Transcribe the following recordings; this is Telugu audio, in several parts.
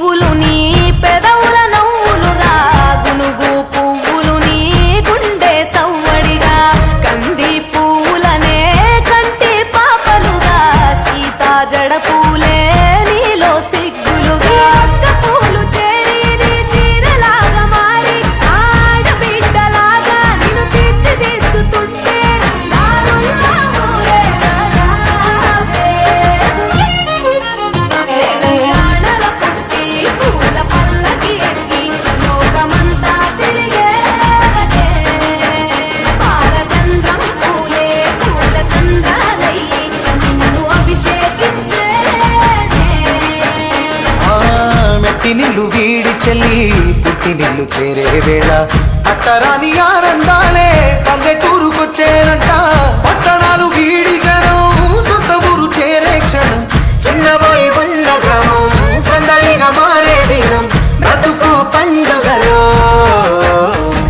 పువ్వులు నీ పెదవుల నవ్వులుగా గునుగు పువ్వులు నీ గుండె సవ్వడిగా కంది పువ్వులనే కంటి పాపలుగా సీతా జడ పూలే నీలో సిగ్గులుగా పూలు చేరి నీ చీరలాగా మారి ఆడబిడ్డలాగా నిన్ను తీర్చిదిద్దుతుంటే దారుల్లా ఊరేగారావే. తెలంగాణలో పుట్టి పూల పల్లకి ఎక్కి లోకమంతా తిరిగేవటే. పాలసంద్రం పూలే పూల సంద్రాలయ్యి నిన్ను అభిషేకించేనే. మెట్టి నిల్లు వీడి చెల్లి పుట్టి నిల్లు చేరే వేళ అట్టరాని ఆనందాలే పల్లెటూరుకొచ్చేనంట. పట్టణాలు వీడి జనం సొంత ఊరు చేరే క్షణం చిన్నబోయి బండ గ్రామం సందడిగా మారే దినం బ్రతుకు పండుగలో.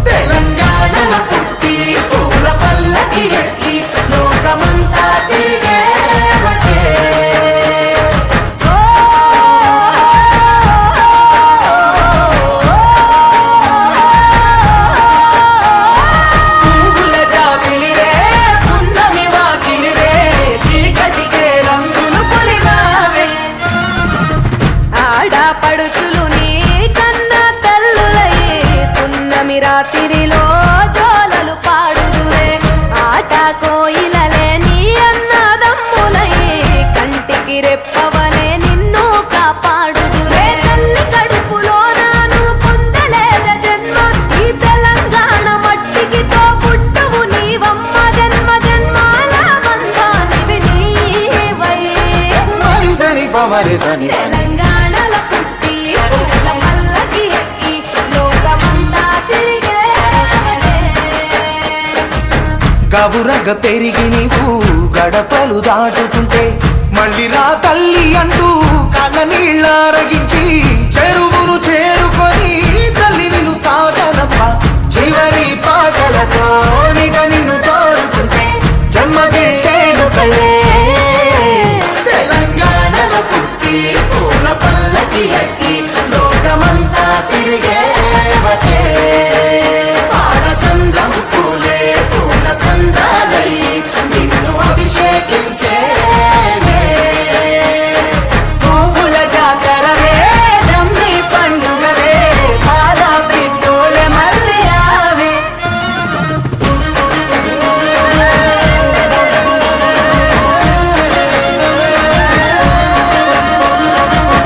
తెలంగాణలో పుట్టి పూల పల్లకి ఎక్కి లోకమంతా తిరిగేవటే. పువ్వుల జాబిలివే పున్నమి వాకిలివే చీకటికే రంగులు పొలిమావే. ఆడపడుచులు నీ కన్న తల్లులయ్యే పున్నమి రాత్రిలో జోలలు పాడుదురే. ఆట కోయిలలే నీ అన్నదమ్ములయ్యే కంటికి రెప్పవలే నిన్ను కాపాడుదురే. తల్లి కడుపులో నాను పొందలేద జన్మ ఈ తెలంగాణ మట్టికి తో పుట్టవు నీవమ్మ. జన్మ జన్మాల బంధానివి నీవై. మరిసని పమరిసని తెలంగాణలో పుట్టి పూల పల్లకి ఎక్కి లోకమంతా తిరిగేవటే. గవురగ్గ పెరిగి నీవు గడపలు దాటుతుంటే మళ్ళీ రా తల్లి అంటూ కళ్ళ నీళ్ళ రగించి చెరు